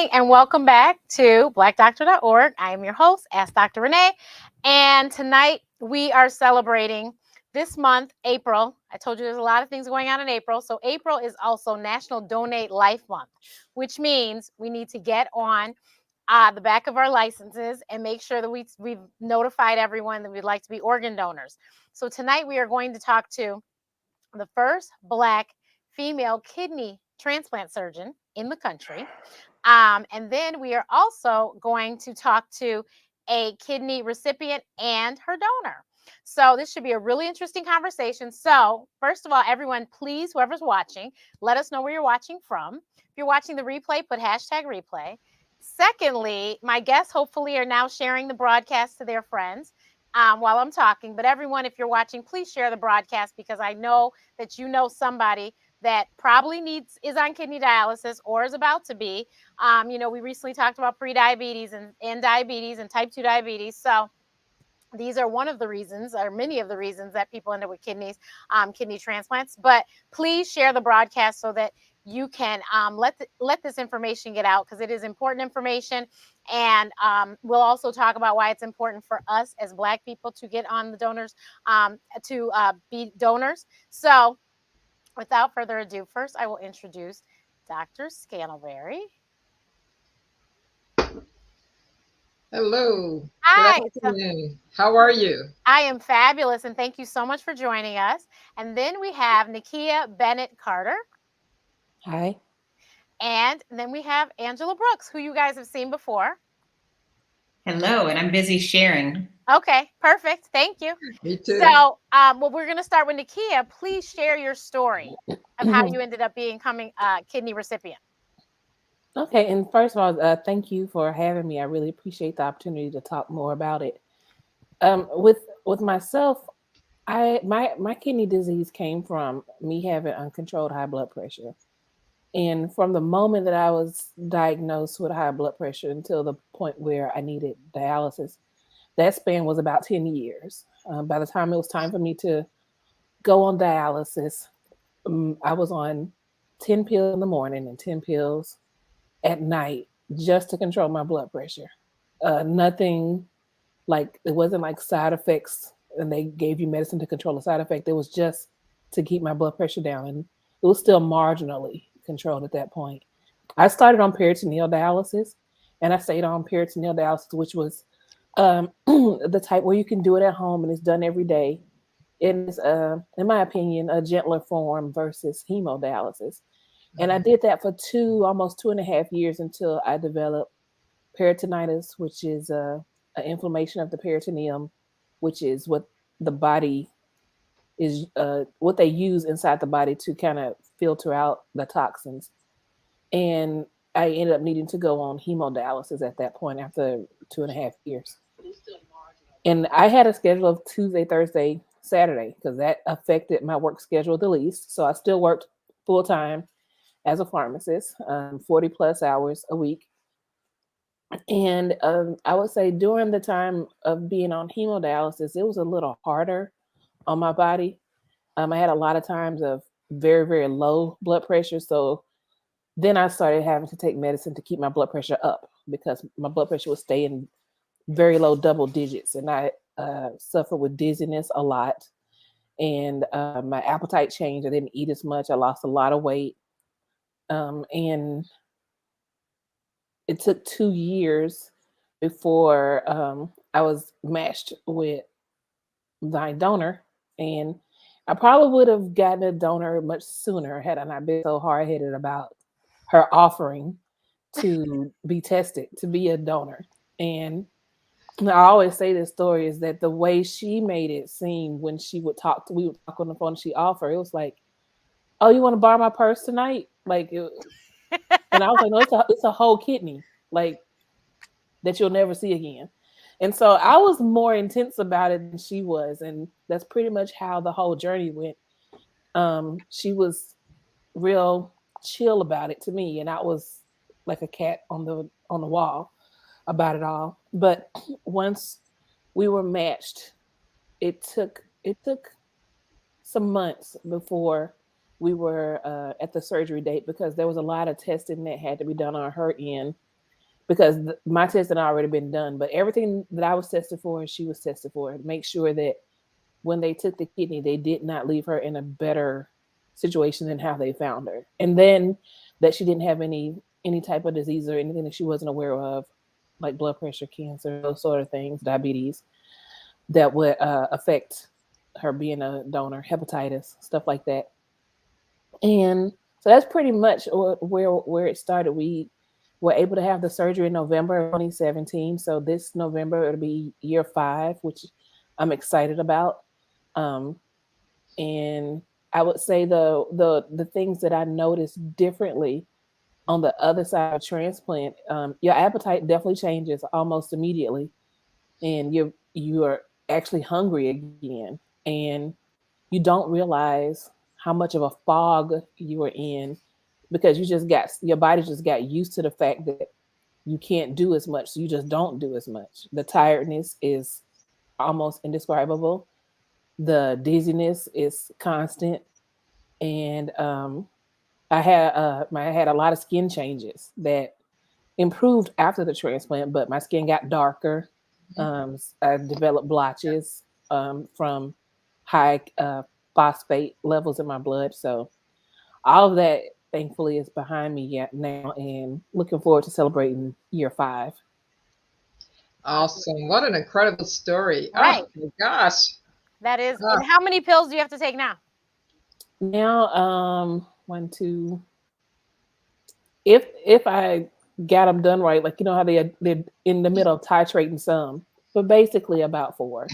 morning and welcome back to blackdoctor.org. I am your host, Ask Dr. Renee. And tonight we are celebrating this month, April. I told you there's a lot of things going on in April. So April is also National Donate Life Month, which means we need to get on the back of our licenses and make sure that we've notified everyone that we'd like to be organ donors. So tonight we are going to talk to the first Black female kidney transplant surgeon in the country. And then we are also going to talk to a kidney recipient and her donor. So this should be a really interesting conversation. So first of all, everyone, please, whoever's watching, let us know where you're watching from. If you're watching the replay, put #replay. Secondly, my guests hopefully are now sharing the broadcast to their friends while I'm talking. But everyone, if you're watching, please share the broadcast because I know that you know somebody that probably is on kidney dialysis or is about to be. We recently talked about prediabetes and diabetes and type 2 diabetes. So these are one of the reasons, or many of the reasons, that people end up with kidney transplants. But please share the broadcast so that you can let this information get out, because it is important information. And we'll also talk about why it's important for us as Black people to get on the donors, to be donors. So without further ado, first I will introduce Dr. Scantlebury. Hello. Hi. Good afternoon. How are you? I am fabulous, and thank you so much for joining us. And then we have Nikia Bennett Carter. Hi. And then we have Angela Brooks, who you guys have seen before. Hello, and I'm busy sharing. Okay, perfect. Thank you. Me too. So, we're going to start with Nikia. Please share your story of how you ended up becoming a kidney recipient. Okay, and first of all, thank you for having me. I really appreciate the opportunity to talk more about it. With myself, my kidney disease came from me having uncontrolled high blood pressure, and from the moment that I was diagnosed with high blood pressure until the point where I needed dialysis, that span was about 10 years. By the time it was time for me to go on dialysis, I was on 10 pills in the morning and 10 pills at night just to control my blood pressure. Nothing like, it wasn't like side effects and they gave you medicine to control the side effect. It was just to keep my blood pressure down. And it was still marginally controlled at that point. I started on peritoneal dialysis, and I stayed on peritoneal dialysis, which was the type where you can do it at home and it's done every day. It is, in my opinion, a gentler form versus hemodialysis. And I did that for almost 2.5 years until I developed peritonitis, which is an inflammation of the peritoneum, which is what the body is, what they use inside the body to kind of filter out the toxins. And I ended up needing to go on hemodialysis at that point after 2.5 years. And I had a schedule of Tuesday, Thursday, Saturday, because that affected my work schedule the least. So I still worked full time as a pharmacist, 40 plus hours a week. And I would say during the time of being on hemodialysis, it was a little harder on my body. I had a lot of times of very, very low blood pressure. So then I started having to take medicine to keep my blood pressure up because my blood pressure was staying very low double digits. And I suffered with dizziness a lot. And my appetite changed. I didn't eat as much. I lost a lot of weight. And it took 2 years before I was matched with my donor. And I probably would have gotten a donor much sooner had I not been so hard-headed about her offering to be tested, to be a donor. And I always say this story is that the way she made it seem when we would talk on the phone and she offered, it was like, oh, you want to borrow my purse tonight? Like, and I was like, no, it's a whole kidney, like, that you'll never see again. And so I was more intense about it than she was. And that's pretty much how the whole journey went. She was real chill about it to me. And I was like a cat on the wall about it all. But once we were matched, it took some months before we were at the surgery date because there was a lot of testing that had to be done on her end because my test had already been done. But everything that I was tested for and she was tested for, to make sure that when they took the kidney, they did not leave her in a better situation than how they found her. And then that she didn't have any type of disease or anything that she wasn't aware of, like blood pressure, cancer, those sort of things, diabetes, that would affect her being a donor, hepatitis, stuff like that. And so that's pretty much where it started. We were able to have the surgery in November of 2017. So this November it'll be year 5, which I'm excited about. And I would say the things that I noticed differently on the other side of transplant, your appetite definitely changes almost immediately, and you are actually hungry again, and you don't realize how much of a fog you were in because your body just got used to the fact that you can't do as much, so you just don't do as much. The tiredness is almost indescribable. The dizziness is constant, and I had a lot of skin changes that improved after the transplant, but my skin got darker. I developed blotches from high phosphate levels in my blood. So all of that, thankfully, is behind me yet now, and looking forward to celebrating year 5. Awesome. What an incredible story. Right. Oh my gosh. That is. And how many pills do you have to take now? Now, 1, 2. If I got them done right, like how they're in the middle of titrating some, but basically about 4.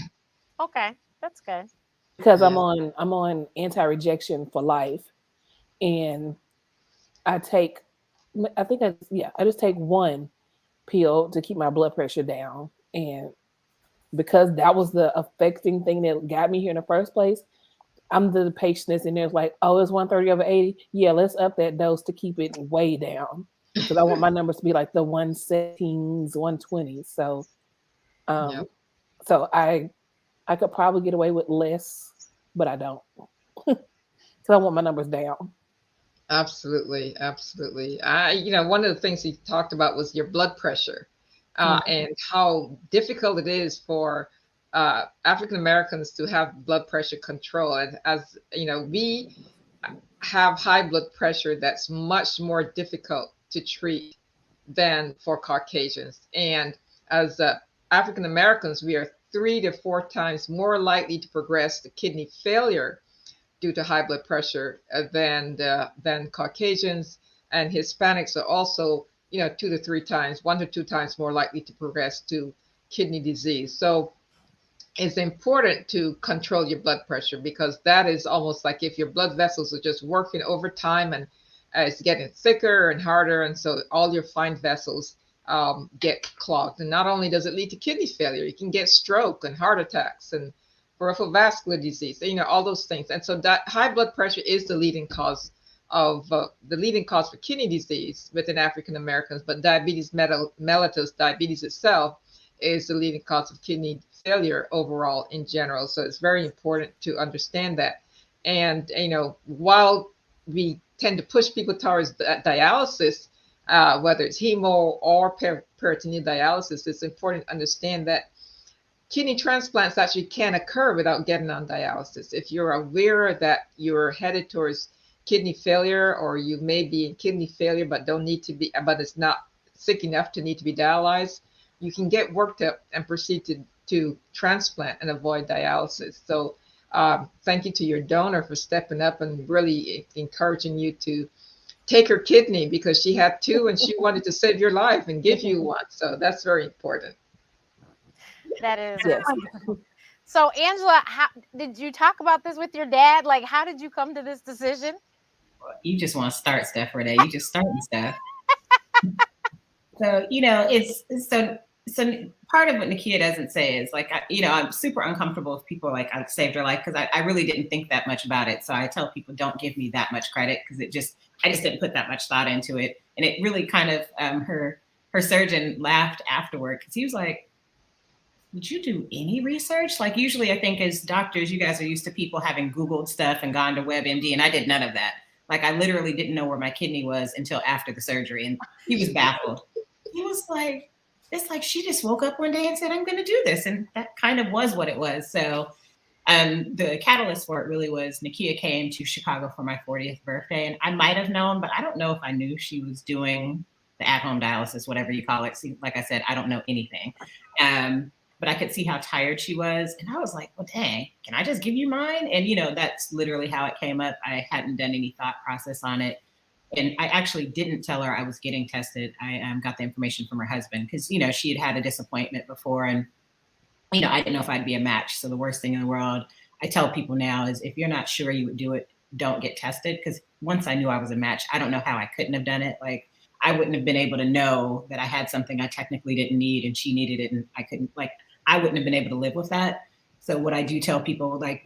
Okay, that's good. Because Yeah. I'm on anti-rejection for life, and I just take 1 pill to keep my blood pressure down, and because that was the affecting thing that got me here in the first place, I'm the patient that's in there like, oh, it's 130/80. Yeah, let's up that dose to keep it way down because I want my numbers to be like the 117s, 120s. So, Yep. so I could probably get away with less, but I don't because I want my numbers down. Absolutely. Absolutely. One of the things you talked about was your blood pressure, and how difficult it is for African Americans to have blood pressure control. And as you know, we have high blood pressure that's much more difficult to treat than for Caucasians. And as African Americans, we are 3 to 4 times more likely to progress to kidney failure due to high blood pressure than Caucasians, and Hispanics are also 2 to 3 times, 1 to 2 times more likely to progress to kidney disease. So it's important to control your blood pressure because that is almost like if your blood vessels are just working over time and it's getting thicker and harder, and so all your fine vessels get clogged. And not only does it lead to kidney failure, you can get stroke and heart attacks and peripheral vascular disease, all those things. And so that high blood pressure is the leading cause for kidney disease within African Americans, but diabetes mellitus, diabetes itself, is the leading cause of kidney failure overall in general. So it's very important to understand that. And while we tend to push people towards dialysis, whether it's hemo or peritoneal dialysis, it's important to understand that kidney transplants actually can occur without getting on dialysis. If you're aware that you're headed towards kidney failure, or you may be in kidney failure but but it's not sick enough to need to be dialyzed, you can get worked up and proceed to transplant and avoid dialysis. So thank you to your donor for stepping up and really encouraging you to take her kidney, because she had 2 and she wanted to save your life and give you 1. So that's very important. That is. Yes. So Angela, how did you talk about this with your dad? Like, how did you come to this decision? You just want to start stuff, Renee. You just starting stuff. So, it's so part of what Nikia doesn't say is like, I'm super uncomfortable if people are like, I saved her life, because I really didn't think that much about it. So I tell people, don't give me that much credit, because I just didn't put that much thought into it. And it really kind of, her surgeon laughed afterward, because he was like, did you do any research? Like, usually I think as doctors, you guys are used to people having Googled stuff and gone to WebMD, and I did none of that. Like, I literally didn't know where my kidney was until after the surgery, and he was baffled. he was like, it's like she just woke up one day and said, I'm going to do this. And that kind of was what it was. So the catalyst for it really was Nikia came to Chicago for my 40th birthday. And I might have known, but I don't know if I knew she was doing the at-home dialysis, whatever you call it. See, like I said, I don't know anything. But I could see how tired she was. And I was like, well, dang, can I just give you mine? And, you know, that's literally how it came up. I hadn't done any thought process on it. And I actually didn't tell her I was getting tested. I got the information from her husband because, you know, she had a disappointment before. And, you know, I didn't know if I'd be a match. So the worst thing in the world, I tell people now is if you're not sure you would do it, don't get tested. Because once I knew I was a match, I don't know how I couldn't have done it. Like, I wouldn't have been able to know that I had something I technically didn't need and she needed it and I couldn't, like, I wouldn't have been able to live with that. So what I do tell people, like,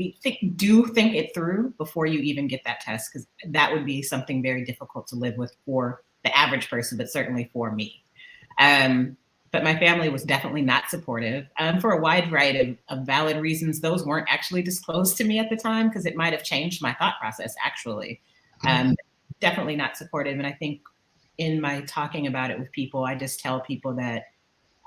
do think it through before you even get that test, because that would be something very difficult to live with for the average person, but certainly for me. But my family was definitely not supportive for a wide variety of valid reasons. Those weren't actually disclosed to me at the time because it might have changed my thought process, actually. Definitely not supportive. And I think in my talking about it with people, I just tell people that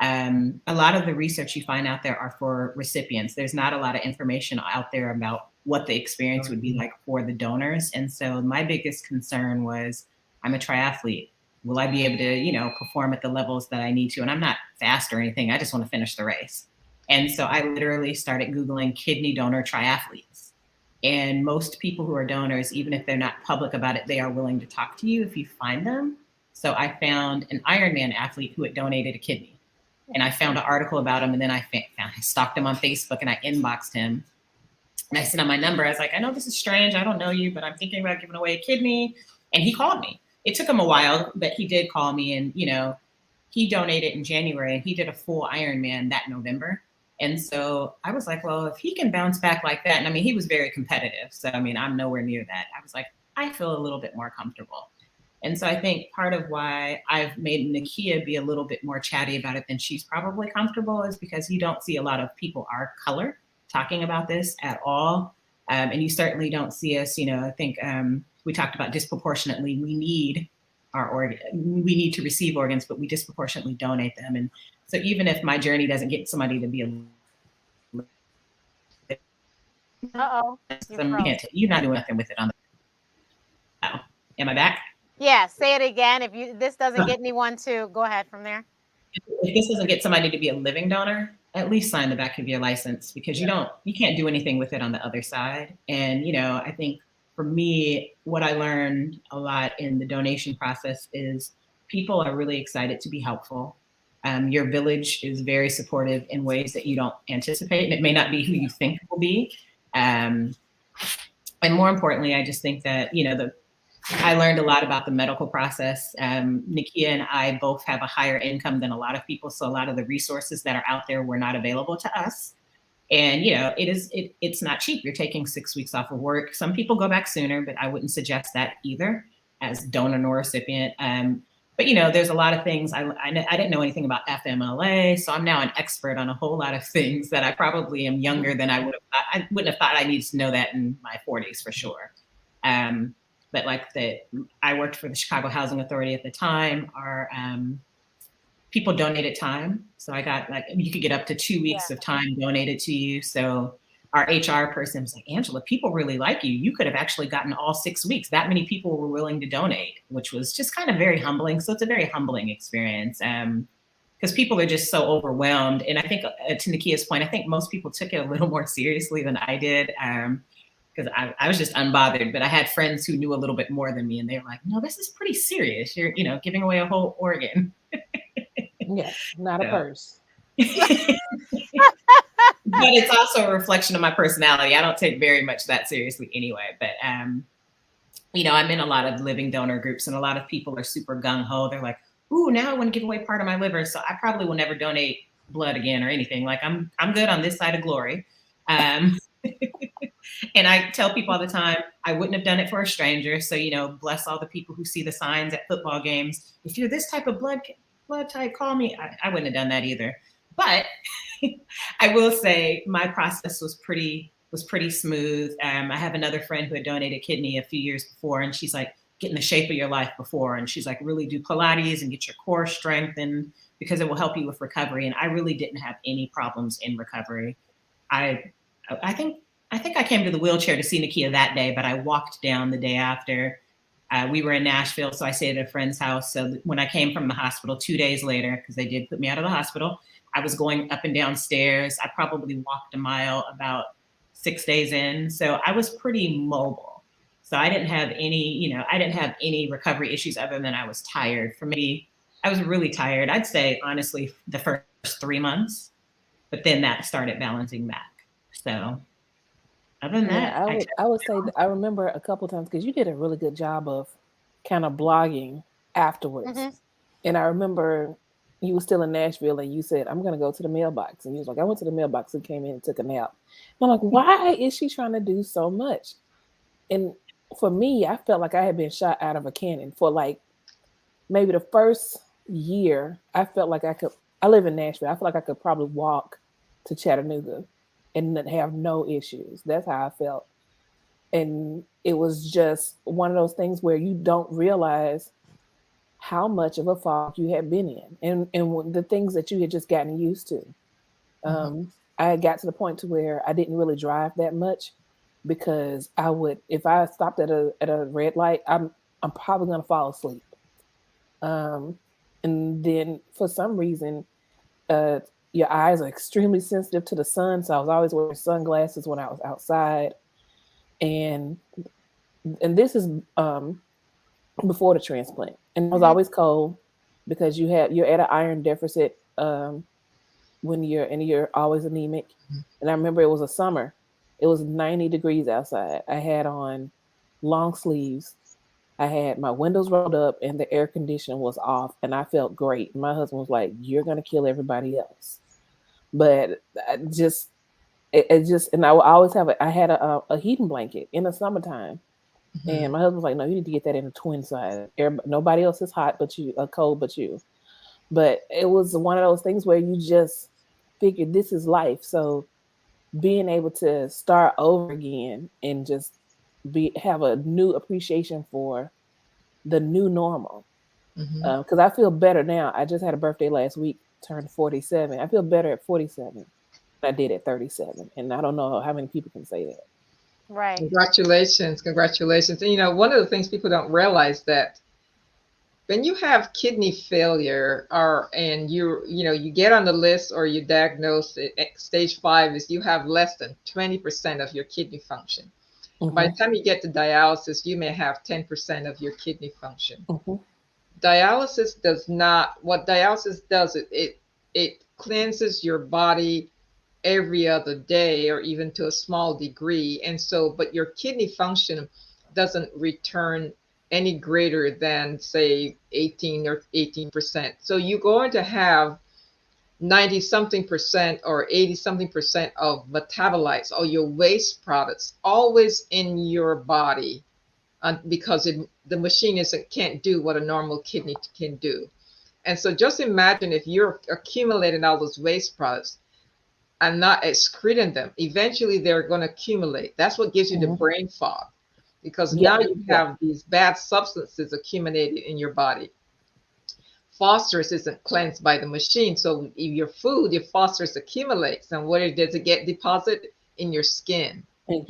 a lot of the research you find out there are for recipients. There's not a lot of information out there about what the experience would be like for the donors. And so my biggest concern was, I'm a triathlete. Will I be able to, you know, perform at the levels that I need to? And I'm not fast or anything. I just want to finish the race. And so I literally started Googling kidney donor triathletes. And most people who are donors, even if they're not public about it, they are willing to talk to you if you find them. So I found an Ironman athlete who had donated a kidney. And I found an article about him, and then I stalked him on Facebook and I inboxed him. And I sent him my number. I was like, I know this is strange. I don't know you, but I'm thinking about giving away a kidney. And he called me. It took him a while, but he did call me. And, you know, he donated in January and he did a full Ironman that November. And so I was like, well, if he can bounce back like that, and I mean, he was very competitive. So, I mean, I'm nowhere near that. I was like, I feel a little bit more comfortable. And so I think part of why I've made Nikia be a little bit more chatty about it than she's probably comfortable is because you don't see a lot of people our color talking about this at all. And you certainly don't see us, you know, I think we talked about disproportionately, we need we need to receive organs, but we disproportionately donate them. And so even if my journey doesn't get somebody to be you're not doing nothing with it on the am I back? Yeah, say it again. If this doesn't get anyone to go ahead from there. If this doesn't get somebody to be a living donor, at least sign the back of your license, because you can't do anything with it on the other side. And, you know, I think for me, what I learned a lot in the donation process is people are really excited to be helpful. Your village is very supportive in ways that you don't anticipate, and it may not be who you think it will be. And more importantly, I just think that, you know, I learned a lot about the medical process. Nikia and I both have a higher income than a lot of people. So a lot of the resources that are out there were not available to us. And, you know, it's not cheap. You're taking 6 weeks off of work. Some people go back sooner, but I wouldn't suggest that either as donor nor recipient. But, you know, there's a lot of things. I didn't know anything about FMLA. So I'm now an expert on a whole lot of things that I probably am younger than I would have thought. I wouldn't have thought I needed to know that in my 40s for sure. But like I worked for the Chicago Housing Authority at the time. Our people donated time. So I got you could get up to 2 weeks of time donated to you. So our HR person was like, Angela, people really like you. You could have actually gotten all 6 weeks. That many people were willing to donate, which was just kind of very humbling. So it's a very humbling experience because people are just so overwhelmed. And I think to Nikia's point, I think most people took it a little more seriously than I did. Because I was just unbothered, but I had friends who knew a little bit more than me, and they were like, "No, this is pretty serious. You're, you know, giving away a whole organ." Yeah, not a purse. But it's also a reflection of my personality. I don't take very much that seriously anyway. But you know, I'm in a lot of living donor groups, and a lot of people are super gung ho. They're like, "Ooh, now I want to give away part of my liver, so I probably will never donate blood again or anything. Like I'm good on this side of glory." And I tell people all the time, I wouldn't have done it for a stranger. So, you know, bless all the people who see the signs at football games. If you're this type of blood type, call me. I wouldn't have done that either. But I will say my process was pretty smooth. I have another friend who had donated kidney a few years before, and she's like, get in the shape of your life before. And she's like, really do Pilates and get your core strengthened because it will help you with recovery. And I really didn't have any problems in recovery. I think I came to the wheelchair to see Nikia that day, but I walked down the day after. We were in Nashville, so I stayed at a friend's house. So when I came from the hospital 2 days later, because they did put me out of the hospital, I was going up and down stairs. I probably walked a mile about 6 days in. So I was pretty mobile. So I didn't have any recovery issues other than I was tired. For me, I was really tired. I'd say, honestly, the first 3 months, but then that started balancing back. So other than that, I would say that I remember a couple of times because you did a really good job of kind of blogging afterwards. Mm-hmm. And I remember you were still in Nashville and you said, I'm going to go to the mailbox. And you was like, I went to the mailbox and came in and took a nap. And I'm like, why is she trying to do so much? And for me, I felt like I had been shot out of a cannon for like maybe the first year. I felt like I live in Nashville. I felt like I could probably walk to Chattanooga and have no issues. That's how I felt. And it was just one of those things where you don't realize how much of a fog you had been in and the things that you had just gotten used to. I had got to the point to where I didn't really drive that much because I would, if I stopped at a red light, I'm probably going to fall asleep. And then for some reason, your eyes are extremely sensitive to the sun. So I was always wearing sunglasses when I was outside. And this is before the transplant. And it was always cold because you're at an iron deficit when you're always anemic. And I remember it was a summer. It was 90 degrees outside. I had on long sleeves. I had my windows rolled up and the air conditioning was off and I felt great. My husband was like, you're going to kill everybody else. But and I would always I had a heating blanket in the summertime. And my husband was like, no, you need to get that in a twin size. Nobody else is hot but you, cold but you. But it was one of those things where you just figured this is life. So being able to start over again and just have a new appreciation for the new normal. Because I feel better now. I just had a birthday last week, turned 47. I feel better at 47 than I did at 37. And I don't know how many people can say that. Right. Congratulations. And one of the things people don't realize that when you have kidney failure and you get on the list or you diagnose it at stage 5 is you have less than 20% of your kidney function. By the time you get to dialysis, you may have 10% of your kidney function. Dialysis does, it cleanses your body every other day or even to a small degree. And so, but your kidney function doesn't return any greater than say 18%. So you're going to have 90-something% or 80-something% of metabolites or your waste products always in your body because the machine can't do what a normal kidney can do. And so just imagine if you're accumulating all those waste products and not excreting them, eventually they're going to accumulate. That's what gives you the brain fog, because now you have these bad substances accumulated in your body. Phosphorus isn't cleansed by the machine. So your phosphorus accumulates. And where does it get deposited? In your skin. And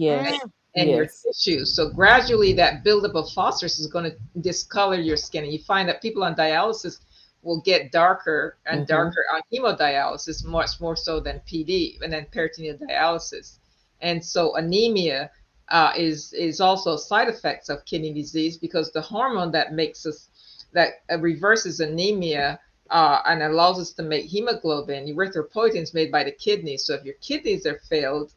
your tissues. So gradually that buildup of phosphorus is going to discolor your skin. And you find that people on dialysis will get darker and darker on hemodialysis, much more so than PD and then peritoneal dialysis. And so anemia is also a side effect of kidney disease, because the hormone that reverses anemia and allows us to make hemoglobin, erythropoietin, is made by the kidneys. So if your kidneys are failed,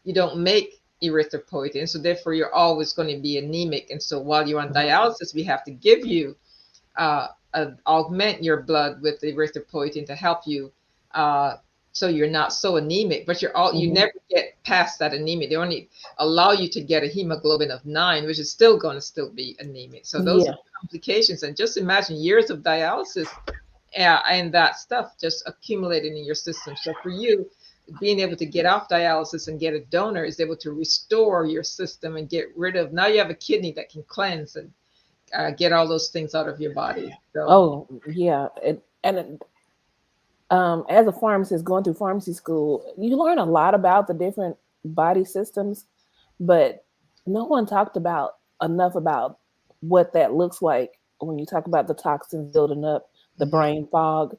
you don't make erythropoietin. So therefore, you're always going to be anemic. And so while you're on dialysis, we have to give you augment your blood with erythropoietin to help you so you're not so anemic. But you never get past that anemia. They only allow you to get a hemoglobin of 9, which is still going to be anemic. So those are complications. And just imagine years of dialysis and that stuff just accumulating in your system. So for you, being able to get off dialysis and get a donor is able to restore your system and get rid of, now you have a kidney that can cleanse get all those things out of your body. So Oh, yeah. As a pharmacist going through pharmacy school, you learn a lot about the different body systems, but no one talked about enough about what that looks like when you talk about the toxins building up, the mhm, brain fog,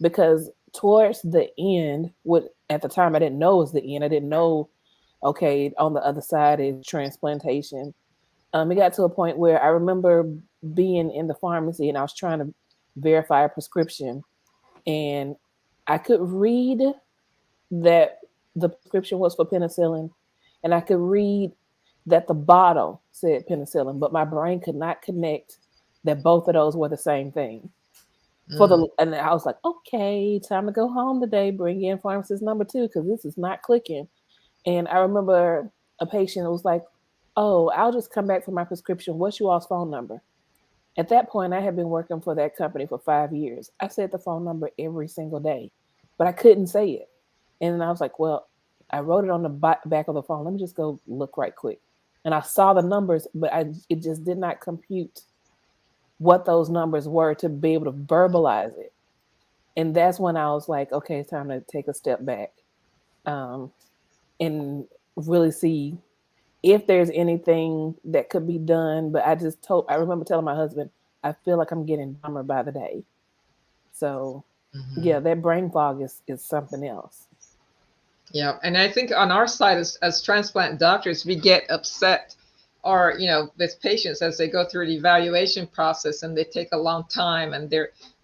because towards the end, what at the time I didn't know was the end. I didn't know, okay, on the other side is transplantation. It got to a point where I remember being in the pharmacy and I was trying to verify a prescription, and I could read that the prescription was for penicillin, and I could read that the bottle said penicillin, but my brain could not connect that both of those were the same thing. mm, And I was like, okay, time to go home today. Bring in pharmacist number two because this is not clicking. And I remember a patient was like, "Oh, I'll just come back for my prescription. What's you all's phone number?" At that point, I had been working for that company for 5 years. I said the phone number every single day, but I couldn't say it. And I was like, well, I wrote it on the back of the phone. Let me just go look right quick. And I saw the numbers, but it just did not compute what those numbers were to be able to verbalize it. And that's when I was like, okay, it's time to take a step back, um, and really see if there's anything that could be done. But I remember telling my husband, I feel like I'm getting dumber by the day. So mhm. yeah, that brain fog is something else. Yeah, and I think on our side as transplant doctors, we get upset, or with patients as they go through the evaluation process and they take a long time, and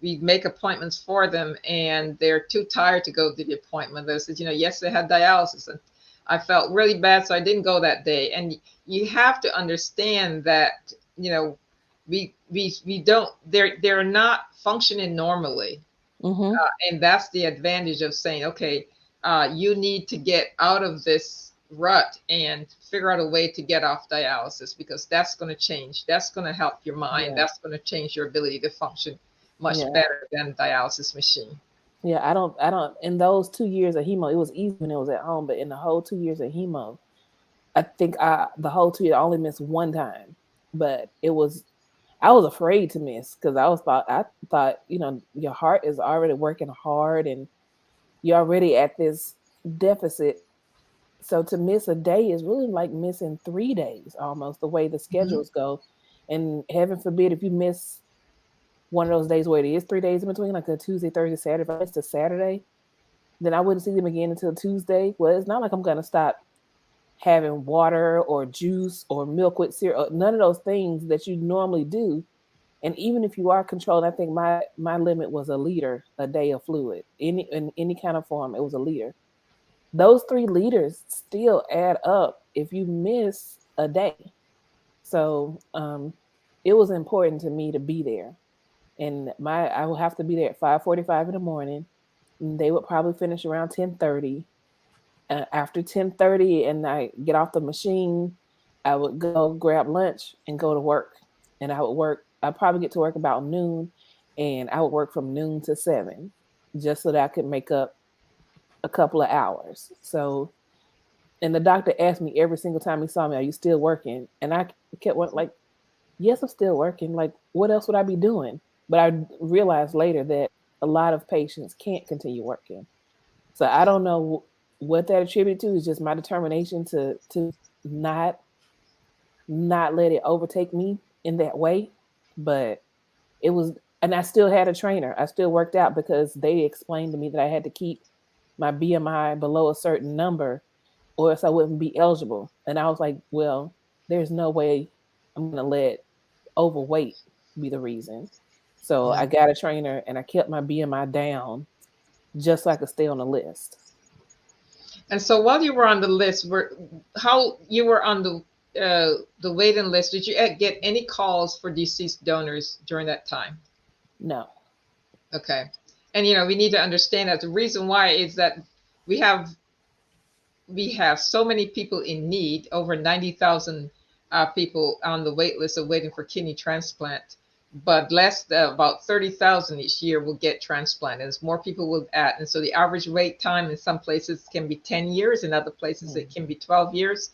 we make appointments for them and they're too tired to go to the appointment. They said, yes, they had dialysis and I felt really bad, so I didn't go that day. And you have to understand that we don't they're not functioning normally, Mm-hmm. and that's the advantage of saying, okay, you need to get out of this rut and figure out a way to get off dialysis, because that's going to change. That's going to help your mind. Yeah, That's going to change your ability to function much yeah, better than dialysis machine. yeah. I don't. In those 2 years of hemo, it was easy when it was at home, but in the whole 2 years of hemo, I think the whole 2 years I only missed one time, but I was afraid to miss because I thought your heart is already working hard and you're already at this deficit. So to miss a day is really like missing 3 days almost the way the Mhm. schedules go. And heaven forbid if you miss one of those days where it is 3 days in between, like a Tuesday, Thursday, Saturday. If I missed a Saturday, then I wouldn't see them again until Tuesday. Well, it's not like I'm gonna stop having water or juice or milk with cereal, none of those things that you normally do. And even if you are controlled, I think my limit was a liter a day of fluid, in any kind of form. It was a liter. Those 3 liters still add up if you miss a day. So it was important to me to be there, and I would have to be there at 5:45 in the morning. And they would probably finish around 10:30. After 10:30, and I get off the machine, I would go grab lunch and go to work. And I would work. I'd probably get to work about noon, and I would work from noon to 7, just so that I could make up a couple of hours. So, and the doctor asked me every single time he saw me, "Are you still working?" And I kept like, "Yes, I'm still working. Like, what else would I be doing?" But I realized later that a lot of patients can't continue working. So I don't know what that attributed to. Is just my determination to not not let it overtake me in that way. But it was, and I still had a trainer. I still worked out because they explained to me that I had to keep my BMI below a certain number or else I wouldn't be eligible. And I was like, well, there's no way I'm going to let overweight be the reason. So Yeah. I got a trainer and I kept my BMI down just so I could stay on the list. And so while you were on the list, how you were on the waiting list, did you get any calls for deceased donors during that time? No. Okay. And we need to understand that the reason why is that we have we have so many people in need, over 90,000 people on the wait list of waiting for kidney transplant, but less than about 30,000 each year will get transplanted as more people will add. And so the average wait time in some places can be 10 years, in other places it can be 12 years.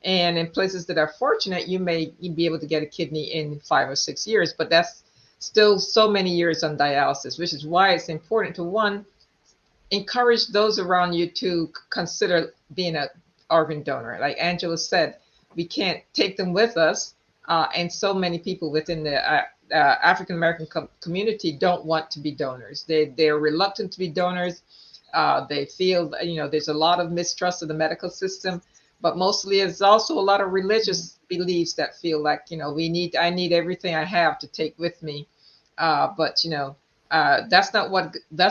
And in places that are fortunate, you may be able to get a kidney in 5 or 6 years, but that's still so many years on dialysis, which is why it's important to, one, encourage those around you to consider being an organ donor. Like Angela said, we can't take them with us, and so many people within the African American community don't want to be donors. They're reluctant to be donors. They feel, there's a lot of mistrust of the medical system, but mostly it's also a lot of religious beliefs that feel like, I need everything I have to take with me. But that's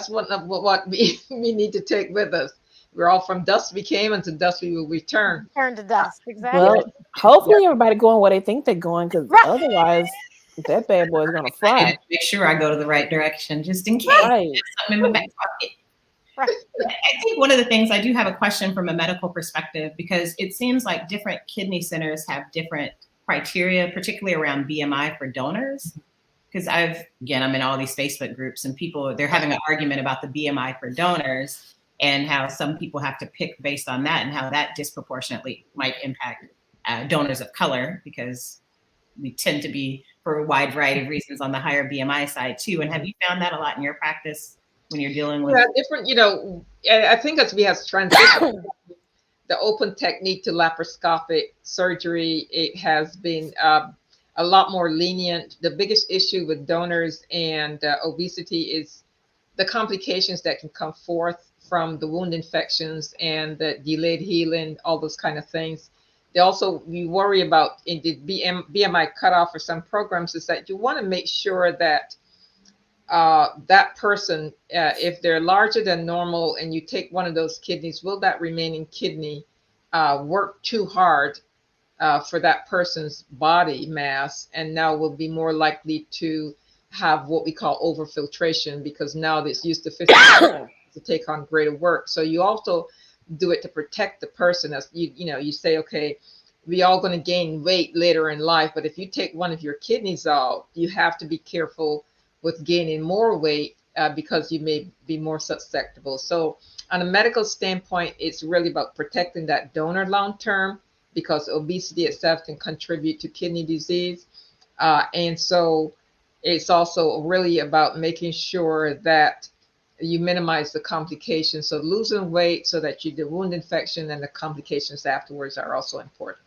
what we need to take with us. We're all from dust we came, and to dust we will return. Turn to dust. Exactly. Well, hopefully everybody going where they think they're going, because otherwise that bad boy is gonna fly. Make sure I go to the right direction, just in case. Right. Something in my back pocket. Right. I think one of the things, I do have a question from a medical perspective, because it seems like different kidney centers have different criteria, particularly around BMI for donors. Because I'm in all these Facebook groups, and they're having an argument about the BMI for donors and how some people have to pick based on that, and how that disproportionately might impact donors of color, because we tend to be, for a wide variety of reasons, on the higher BMI side too. And have you found that a lot in your practice when you're dealing with different, I think as we have transitioned the open technique to laparoscopic surgery, it has been a lot more lenient. The biggest issue with donors and obesity is the complications that can come forth from the wound infections and the delayed healing, all those kind of things. We worry about in the BMI cutoff for some programs is that you want to make sure that that person, if they're larger than normal and you take one of those kidneys, will that remaining kidney work too hard for that person's body mass, and now will be more likely to have what we call overfiltration, because now it's used to 50 to take on greater work. So you also do it to protect the person. As you say, okay, we all going to gain weight later in life, but if you take one of your kidneys out, you have to be careful with gaining more weight because you may be more susceptible. So on a medical standpoint, it's really about protecting that donor long term, because obesity itself can contribute to kidney disease. And so it's also really about making sure that you minimize the complications. So losing weight so that the wound infection and the complications afterwards are also important.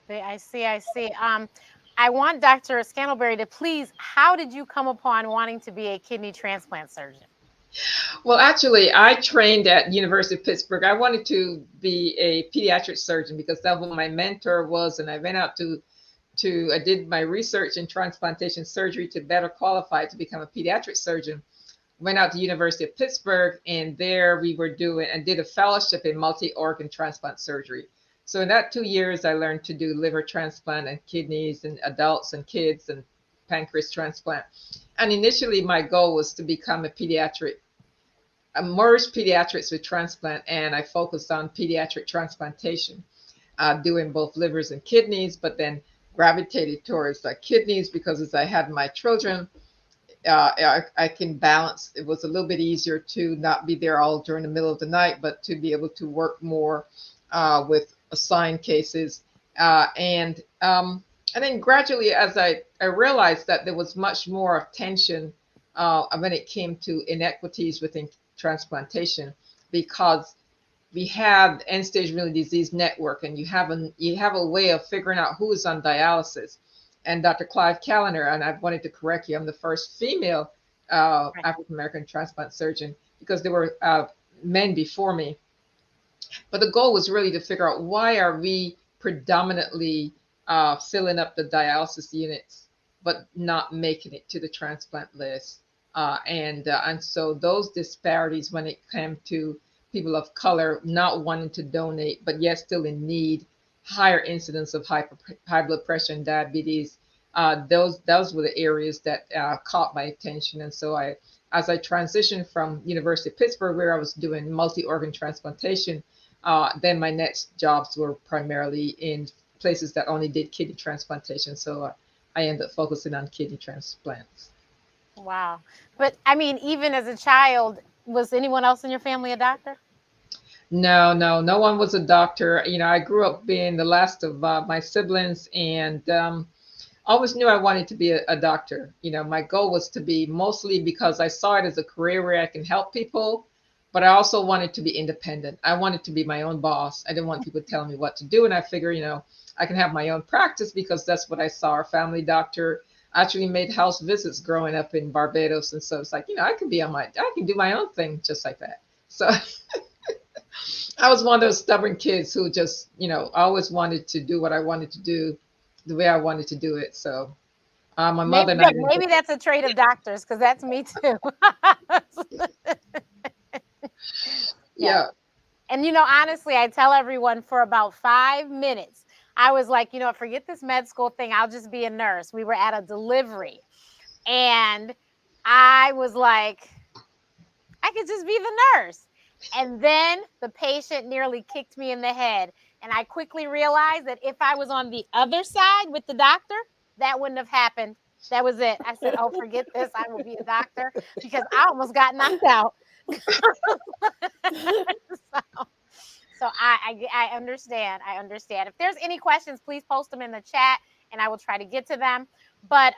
I see. I want Dr. Scantlebury to please, how did you come upon wanting to be a kidney transplant surgeon? Well, actually, I trained at University of Pittsburgh. I wanted to be a pediatric surgeon because that's what my mentor was. And I went out I did my research in transplantation surgery to better qualify to become a pediatric surgeon. Went out to University of Pittsburgh, and there we did a fellowship in multi-organ transplant surgery. So in that 2 years, I learned to do liver transplant and kidneys and adults and kids and pancreas transplant. And initially, my goal was to become a pediatric, merge pediatrics with transplant, and I focused on pediatric transplantation, doing both livers and kidneys, but then gravitated towards kidneys because as I had my children, I can balance. It was a little bit easier to not be there all during the middle of the night, but to be able to work more with assigned cases. And then gradually, as I realized that there was much more attention when it came to inequities within transplantation, because we had end-stage renal disease network, and you have a way of figuring out who is on dialysis. And Dr. Clive Callender, and I wanted to correct you, I'm the first female African-American transplant surgeon, because there were men before me. But the goal was really to figure out, why are we predominantly filling up the dialysis units, but not making it to the transplant list? And so those disparities when it came to people of color not wanting to donate, but yet still in need, higher incidence of high blood pressure and diabetes, those were the areas that caught my attention. And so as I transitioned from University of Pittsburgh, where I was doing multi-organ transplantation, then my next jobs were primarily in places that only did kidney transplantation. So I ended up focusing on kidney transplants. Wow. But I mean, even as a child, was anyone else in your family a doctor? No, no, no one was a doctor. I grew up being the last of my siblings, and always knew I wanted to be a doctor. My goal was to be, mostly because I saw it as a career where I can help people, but I also wanted to be independent. I wanted to be my own boss. I didn't want people telling me what to do. And I figure, I can have my own practice because that's what I saw. Our family doctor actually made house visits growing up in Barbados. And so it's like, I can do my own thing just like that. So I was one of those stubborn kids who just, always wanted to do what I wanted to do the way I wanted to do it. So my Maybe mother and I maybe that's a trait of doctors, because that's me too. yeah. And honestly, I tell everyone for about 5 minutes, I was like, forget this med school thing. I'll just be a nurse. We were at a delivery, and I was like, I could just be the nurse. And then the patient nearly kicked me in the head. And I quickly realized that if I was on the other side with the doctor, that wouldn't have happened. That was it. I said, oh, forget this. I will be a doctor, because I almost got knocked out. So I understand. I understand. If there's any questions, please post them in the chat and I will try to get to them. But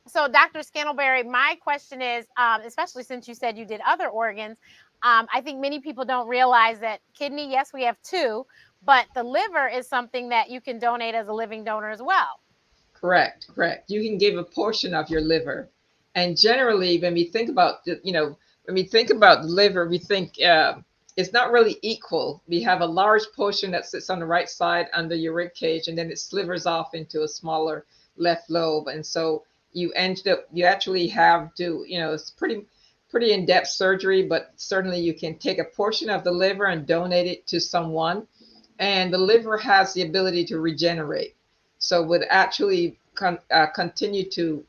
so Dr. Scantlebury, my question is, especially since you said you did other organs, I think many people don't realize that kidney, yes, we have 2, but the liver is something that you can donate as a living donor as well. Correct. You can give a portion of your liver. And generally, when we think about, when we think about the liver, we think it's not really equal. We have a large portion that sits on the right side under your rib cage, and then it slivers off into a smaller left lobe. And so you actually have to, it's pretty in-depth surgery, but certainly you can take a portion of the liver and donate it to someone. And the liver has the ability to regenerate. So would actually continue to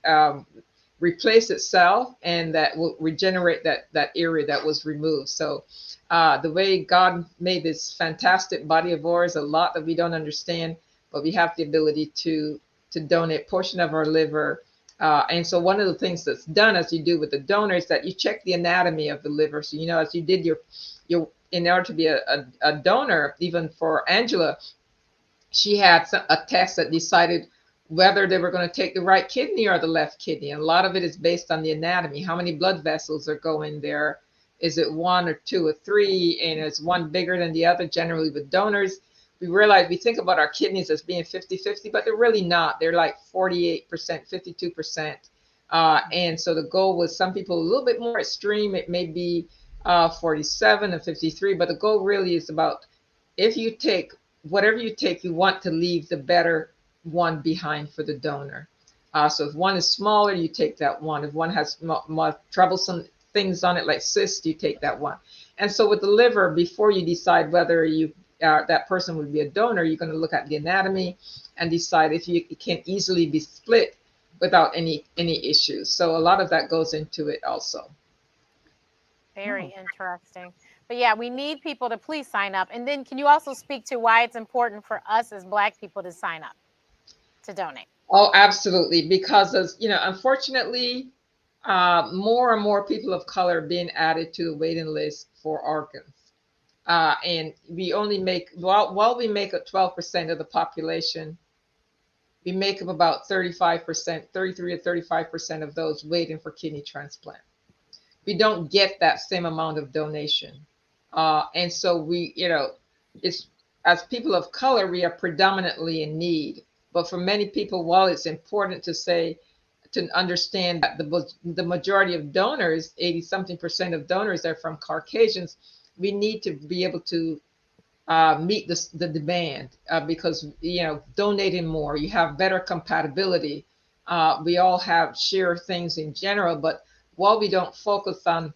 replace itself, and that will regenerate that area that was removed. So the way God made this fantastic body of ours, a lot that we don't understand, but we have the ability to donate a portion of our liver. And so one of the things that's done, as you do with the donor, is that you check the anatomy of the liver. So, as you did your in order to be a donor, even for Angela, she had a test that decided whether they were going to take the right kidney or the left kidney. And a lot of it is based on the anatomy. How many blood vessels are going there? Is it 1 or 2 or 3? And is one bigger than the other? Generally with donors, we think about our kidneys as being 50-50, but they're really not. They're like 48%, 52%. And so the goal was, some people a little bit more extreme, it may be 47 and 53, but the goal really is about, if you take whatever you take, you want to leave the better one behind for the donor. So if one is smaller, you take that one. If one has more troublesome things on it, like cysts, you take that one. And so with the liver, before you decide whether that person would be a donor, you're going to look at the anatomy and decide if it can easily be split without any issues. So a lot of that goes into it also. Very interesting. But yeah, we need people to please sign up. And then can you also speak to why it's important for us as Black people to sign up to donate? Oh, absolutely. Because, unfortunately, more and more people of color are being added to the waiting list for organs. And we only make, while we make up 12% of the population, we make up about 35%, 33 or 35% of those waiting for kidney transplant. We don't get that same amount of donation. And so we, it's, as people of color, we are predominantly in need. But for many people, while it's important to understand that the majority of donors, 80-something% of donors, are from Caucasians, we need to be able to meet the demand, because, donating more, you have better compatibility. We all share things in general, but while we don't focus on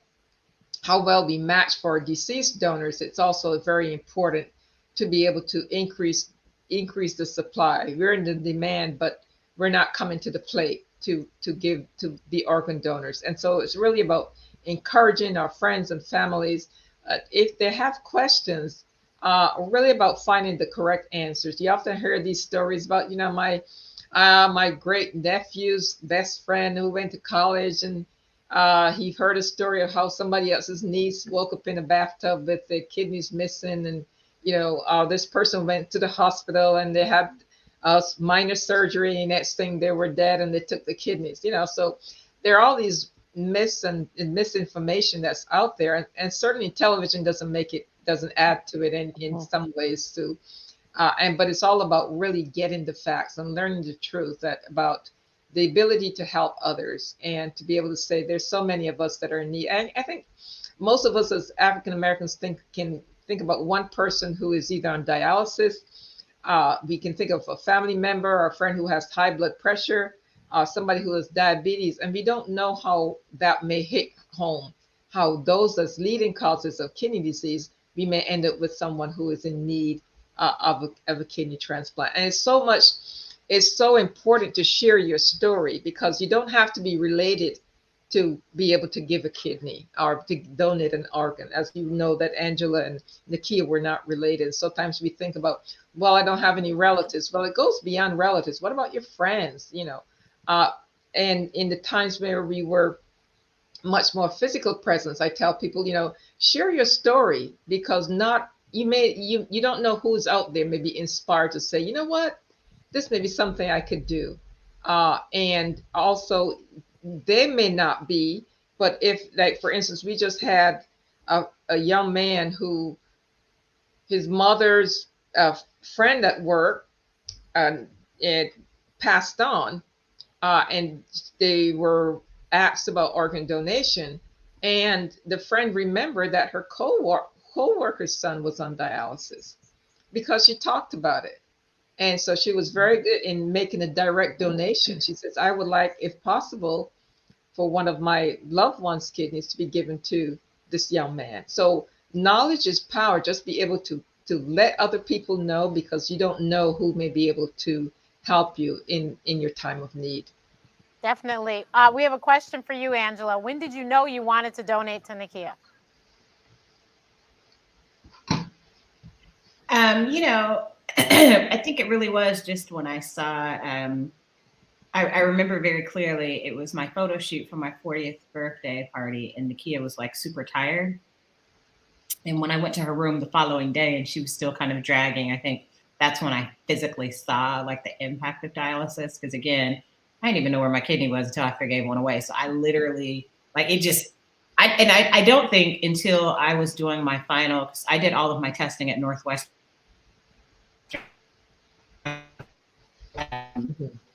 how well we match for deceased donors, it's also very important to be able to increase the supply. We're in the demand, but we're not coming to the plate to give to the organ donors. And so it's really about encouraging our friends and families, if they have questions, really about finding the correct answers. You often hear these stories about, my great nephew's best friend who went to college, and He heard a story of how somebody else's niece woke up in a bathtub with their kidneys missing, and this person went to the hospital and they had minor surgery, and next thing they were dead, and they took the kidneys. So there are all these myths and misinformation that's out there, and certainly television doesn't add to it in some ways too. But it's all about really getting the facts and learning the truth about the ability to help others, and to be able to say there's so many of us that are in need. And I think most of us as African Americans can think about one person who is either on dialysis. We can think of a family member or a friend who has high blood pressure, somebody who has diabetes, and we don't know how that may hit home, how those as leading causes of kidney disease, we may end up with someone who is in need of a kidney transplant. And it's so important to share your story, because you don't have to be related to be able to give a kidney or to donate an organ. As you know, that Angela and Nikia were not related. Sometimes we think about, well, I don't have any relatives. Well, it goes beyond relatives. What about your friends? And in the times where we were much more physical presence, I tell people, share your story, because you don't know who's out there may be inspired to say, you know what, this may be something I could do. And also, they may not be, but if, like, for instance, we just had a young man who his mother's friend at work it passed on, and they were asked about organ donation, and the friend remembered that her co-worker's son was on dialysis because she talked about it. And so she was very good in making a direct donation. She says, I would like, if possible, for one of my loved ones' kidneys to be given to this young man. So knowledge is power. Just be able to let other people know, because you don't know who may be able to help you in your time of need. Definitely. We have a question for you, Angela. When did you know you wanted to donate to Nikia? I think it really was just when I saw, I remember very clearly, it was my photo shoot for my 40th birthday party, and Nikia was like super tired. And when I went to her room the following day and she was still kind of dragging, I think that's when I physically saw like the impact of dialysis. Because again, I didn't even know where my kidney was until I gave one away. So I literally, like, it just, I don't think until I was doing my final, because I did all of my testing at Northwestern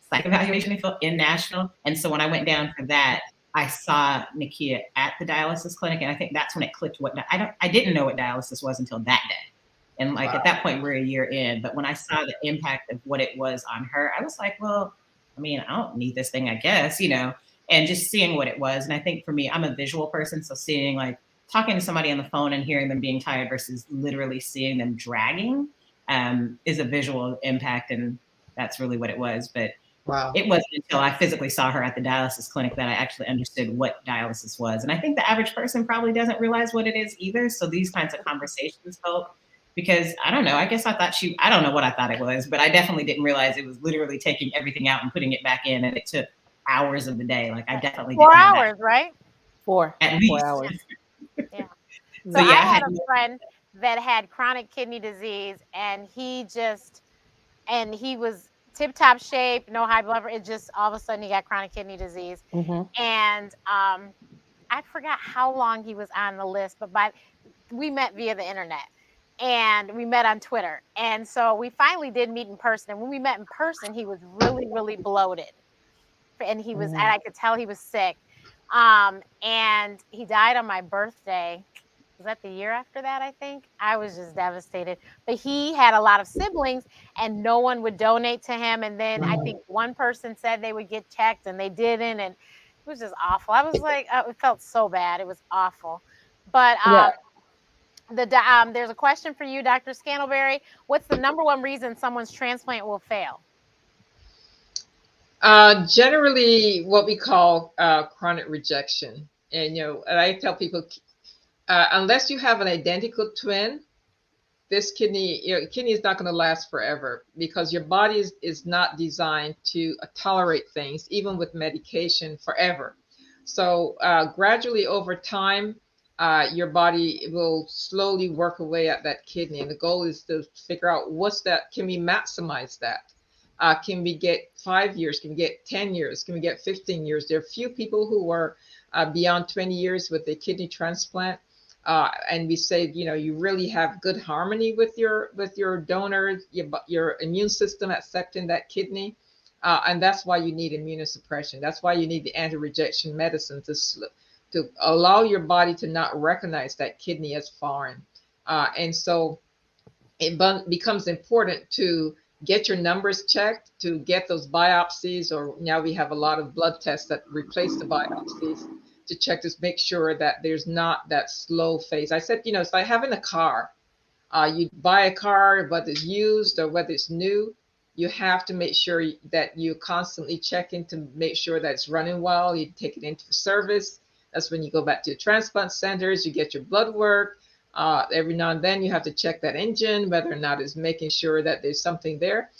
psych evaluation in Nashville. And so when I went down for that, I saw Nikia at the dialysis clinic. And I think that's when it clicked I didn't know what dialysis was until that day. And like, at that point, we're a year in. But when I saw the impact of what it was on her, I was like, well, I mean, I don't need this thing, I guess, and just seeing what it was. And I think for me, I'm a visual person. So seeing, like, talking to somebody on the phone and hearing them being tired versus literally seeing them dragging is a visual impact. And that's really what it was. But wow. It wasn't until I physically saw her at the dialysis clinic that I actually understood what dialysis was. And I think the average person probably doesn't realize what it is either. So these kinds of conversations help, because I don't know, I guess I don't know what I thought it was, but I definitely didn't realize it was literally taking everything out and putting it back in. And it took hours of the day. Like, I definitely 4 didn't hours, right? At least 4 hours. Yeah. So I yeah, had a friend that had chronic kidney disease, and he was tip-top shape, no high blood pressure. It just, all of a sudden, he got chronic kidney disease. Mm-hmm. And I forgot how long he was on the list, but we met via the internet, and we met on Twitter. And so we finally did meet in person. And when we met in person, he was really, really bloated. And he was, and I could tell he was sick. And he died on my birthday. Was that the year after that, I think? I was just devastated. But he had a lot of siblings, and no one would donate to him. And then I think one person said they would get checked, and they didn't. And it was just awful. I was like, it felt so bad. It was awful. But there's a question for you, Dr. Scantlebury. What's the number one reason someone's transplant will fail? Generally, what we call chronic rejection. And, and I tell people, unless you have an identical twin, this kidney is not going to last forever, because your body is not designed to tolerate things, even with medication, forever. So gradually over time, your body will slowly work away at that kidney. And the goal is to figure out what's that, can we maximize that? Can we get 5 years? Can we get 10 years? Can we get 15 years? There are few people who are beyond 20 years with a kidney transplant. And we say, you know, you really have good harmony with your donor, your immune system accepting that kidney. And that's why you need immunosuppression. That's why you need the anti-rejection medicine to allow your body to not recognize that kidney as foreign. And so it becomes important to get your numbers checked, to get those biopsies, or now we have a lot of blood tests that replace the biopsies, to check to make sure that there's not that slow phase. I said, you know, it's like having a car. You buy a car, whether it's used or whether it's new, you have to make sure that you constantly checking to make sure that it's running well. You take it into service. That's when you go back to the transplant centers, you get your blood work. Every now and then you have to check that engine, whether or not it's making sure that there's something there.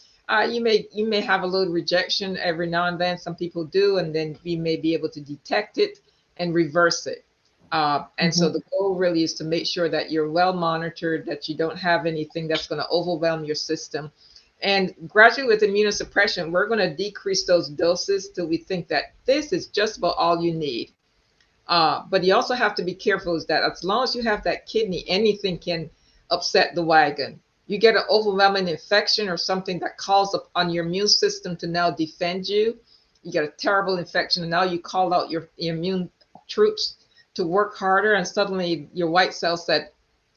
You may have a little rejection every now and then. Some people do, and then we may be able to detect it and reverse it. And so the goal really is to make sure that you're well monitored, that you don't have anything that's going to overwhelm your system. And gradually with immunosuppression, we're going to decrease those doses till we think that this is just about all you need. But you also have to be careful is that as long as you have that kidney, anything can upset the wagon. You get an overwhelming infection or something that calls up on your immune system to now defend you. You get a terrible infection, and now you call out your immune troops to work harder, and suddenly your white cells said,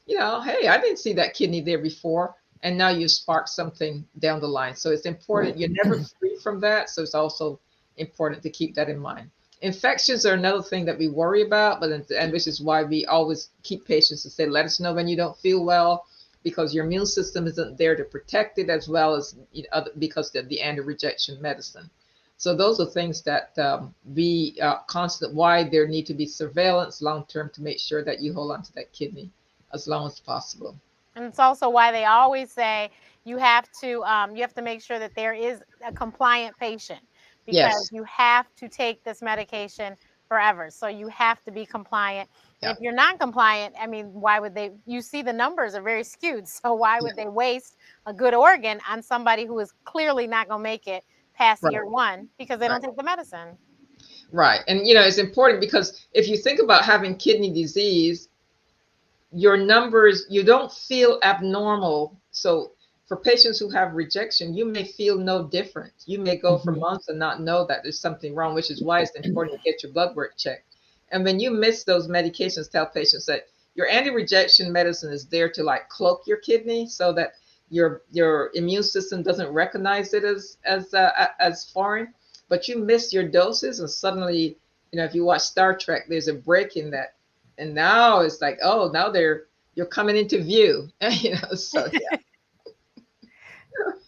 you know, hey, I didn't see that kidney there before. And now you spark something down the line. So it's important. You're never free from that. So it's also important to keep that in mind. Infections are another thing that we worry about, and which is why we always keep patients to say, let us know when you don't feel well, because your immune system isn't there to protect it, as well as because of the anti-rejection medicine. So those are things that we why there need to be surveillance long-term to make sure that you hold on to that kidney as long as possible. And it's also why they always say you have to make sure that there is a compliant patient, because you have to take this medication forever. So you have to be compliant. And if you're not compliant, I mean, why would they? You see the numbers are very skewed. So why would they waste a good organ on somebody who is clearly not going to make it past year one because they don't take the medicine? Right. And, you know, it's important because if you think about having kidney disease, your numbers, you don't feel abnormal. So for patients who have rejection, you may feel no different. You may go for months and not know that there's something wrong, which is why it's important to get your blood work checked. And when you miss those medications, tell patients that your anti-rejection medicine is there to like cloak your kidney so that your immune system doesn't recognize it as foreign. But you miss your doses, and suddenly, you know, if you watch Star Trek, there's a break in that. And now it's like, oh, now you're coming into view, you know. So yeah.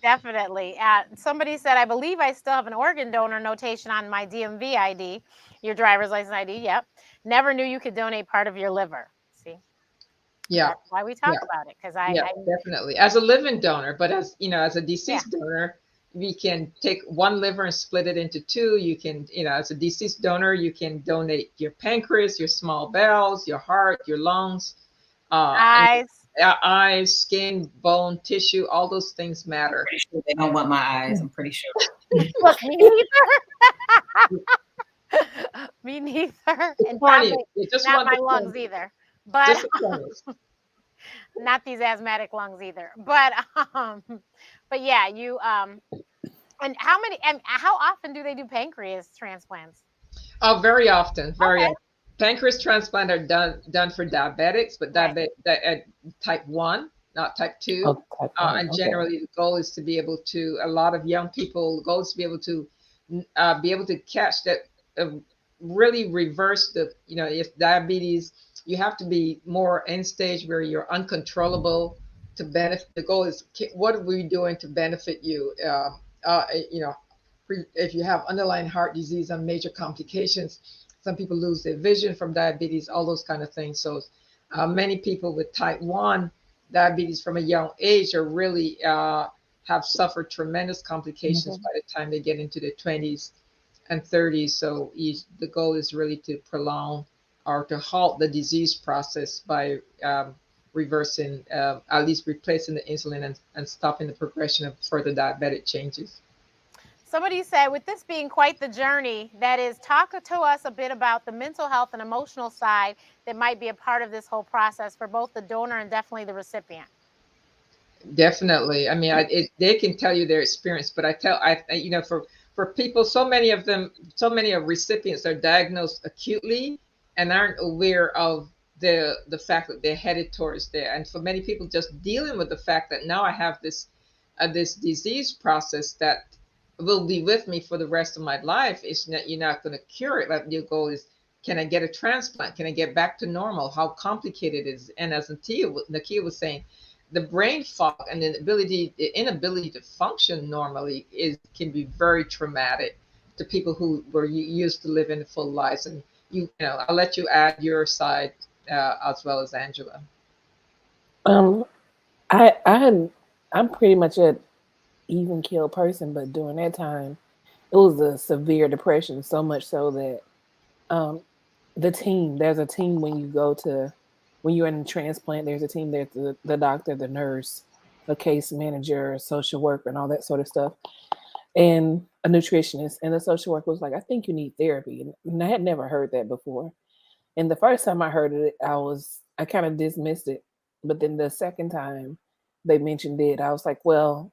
Definitely. Somebody said, I believe I still have an organ donor notation on my DMV ID, your driver's license ID. Yep. Never knew you could donate part of your liver. See? Yeah. That's why we talk about it. Because I definitely as a living donor, but as you know, as a deceased donor, we can take one liver and split it into two. You can, you know, as a deceased donor, you can donate your pancreas, your small bowels, your heart, your lungs, eyes, skin, bone, tissue, all those things matter. I'm pretty sure they don't want my eyes. I'm pretty sure. Look, me neither. Me neither. And probably not my lungs either. But not these asthmatic lungs either. But yeah, you and how often do they do pancreas transplants? Oh, very often. Often. Pancreas transplant are done for diabetics, but type 1, not type 2. And generally the goal is to be able to, a lot of young people, the goal is to be able to catch that, really reverse the, you know, if diabetes, you have to be more end stage where you're uncontrollable to benefit. The goal is, what are we doing to benefit you? You know, if you have underlying heart disease and major complications, some people lose their vision from diabetes, all those kind of things. So many people with type 1 diabetes from a young age are really have suffered tremendous complications by the time they get into their 20s. and 30s. So the goal is really to prolong or to halt the disease process by reversing, at least replacing the insulin and stopping the progression of further diabetic changes. Somebody said, with this being quite the journey, that is, talk to us a bit about the mental health and emotional side that might be a part of this whole process for both the donor and definitely the recipient. Definitely. I mean, they can tell you their experience, but you know, for people, so many of them, so many of recipients are diagnosed acutely and aren't aware of the fact that they're headed towards there. And for many people, just dealing with the fact that now I have this disease process that will be with me for the rest of my life. It's not, you're not going to cure it. Like your goal is, can I get a transplant? Can I get back to normal? How complicated it is? And as Nikia was saying, the brain fog and the inability to function normally can be very traumatic to people who were used to living full lives. And I'll let you add your side as well as Angela. I'm pretty much an even keel person, but during that time, it was a severe depression, so much so that there's a team when you're in a transplant, there's a team, there's the doctor, the nurse, a case manager, a social worker, and all that sort of stuff, and a nutritionist. And the social worker was like, I think you need therapy. And I had never heard that before. And the first time I heard it, I kind of dismissed it. But then the second time they mentioned it, I was like, well,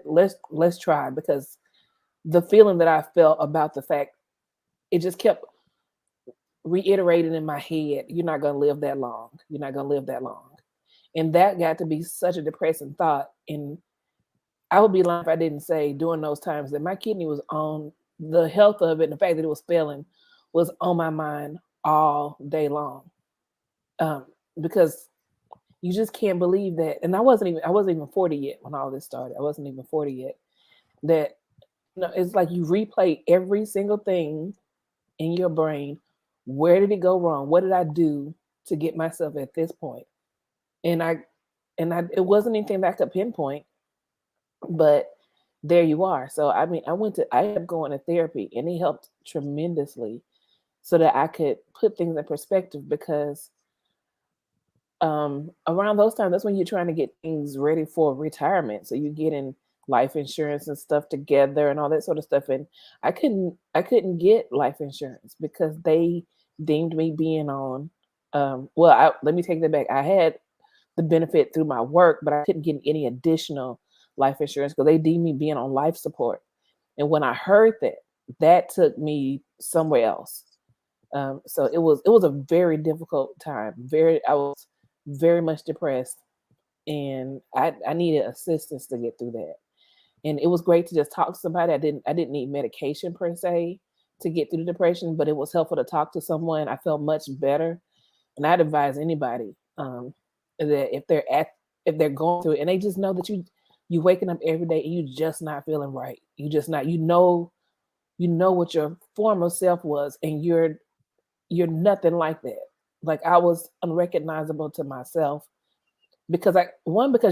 let's try, because the feeling that I felt about the fact, it just kept reiterating in my head, you're not going to live that long. You're not going to live that long. And that got to be such a depressing thought. And I would be lying if I didn't say during those times that my kidney was on, the health of it and the fact that it was failing was on my mind all day long. Because you just can't believe that. And I wasn't even 40 yet when all this started. I wasn't even 40 yet. That, it's like you replay every single thing in your brain. Where did it go wrong? What did I do to get myself at this point? And it wasn't anything that I could pinpoint, but there you are. So I mean, I ended up going to therapy, and it helped tremendously so that I could put things in perspective, because around those times, that's when you're trying to get things ready for retirement. So you're getting life insurance and stuff together and all that sort of stuff. And I couldn't get life insurance because they deemed me being on, let me take that back. I had the benefit through my work, but I couldn't get any additional life insurance because they deemed me being on life support. And when I heard that took me somewhere else. So it was a very difficult time. I was very much depressed, and I needed assistance to get through that. And it was great to just talk to somebody. I didn't need medication per se to get through the depression, but it was helpful to talk to someone. I felt much better. And I'd advise anybody that if they're going through it and they just know that you waking up every day and you just not feeling right. You just not, you know what your former self was, and you're nothing like that. Like, I was unrecognizable to myself because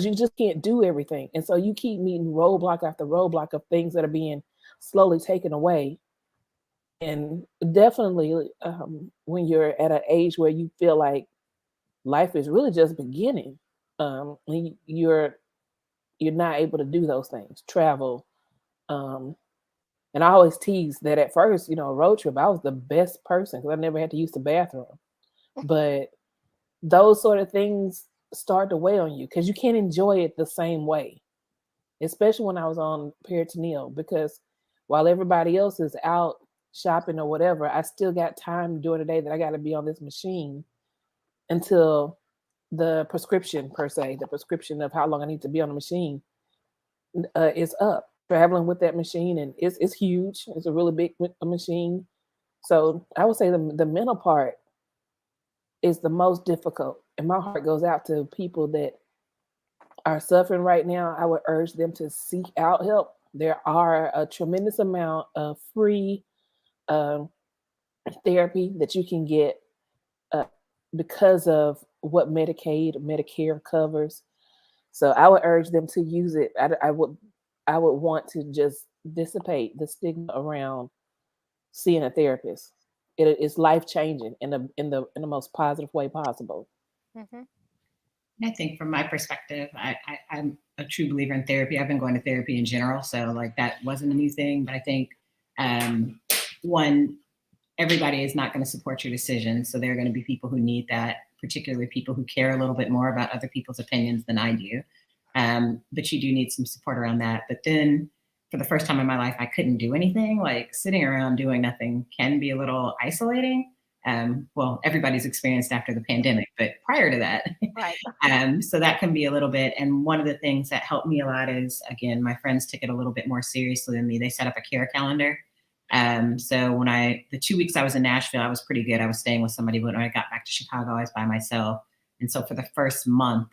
you just can't do everything. And so you keep meeting roadblock after roadblock of things that are being slowly taken away. And definitely when you're at an age where you feel like life is really just beginning, you're not able to do those things, travel. And I always tease that at first, a road trip, I was the best person because I never had to use the bathroom. But those sort of things start to weigh on you because you can't enjoy it the same way, especially when I was on peritoneal, because while everybody else is out shopping or whatever, I still got time during the day that I got to be on this machine until the prescription of how long I need to be on the machine is up. Traveling with that machine, and it's huge. It's a really big machine. So I would say the mental part is the most difficult. And my heart goes out to people that are suffering right now. I would urge them to seek out help. There are a tremendous amount of free therapy that you can get because of what Medicare covers. So I would urge them to use it. I would want to just dissipate the stigma around seeing a therapist. It's life changing in the most positive way possible. Mm-hmm. I think from my perspective, I'm a true believer in therapy. I've been going to therapy in general, so like that wasn't a new thing. But I think one, everybody is not going to support your decisions, so there are going to be people who need that, particularly people who care a little bit more about other people's opinions than I do. But you do need some support around that. But then, for the first time in my life, I couldn't do anything. Like sitting around doing nothing can be a little isolating. Well, everybody's experienced after the pandemic, but prior to that, right. So that can be a little bit. And one of the things that helped me a lot is, again, my friends took it a little bit more seriously than me. They set up a care calendar. So when the 2 weeks I was in Nashville, I was pretty good. I was staying with somebody, but when I got back to Chicago, I was by myself. And so for the first month,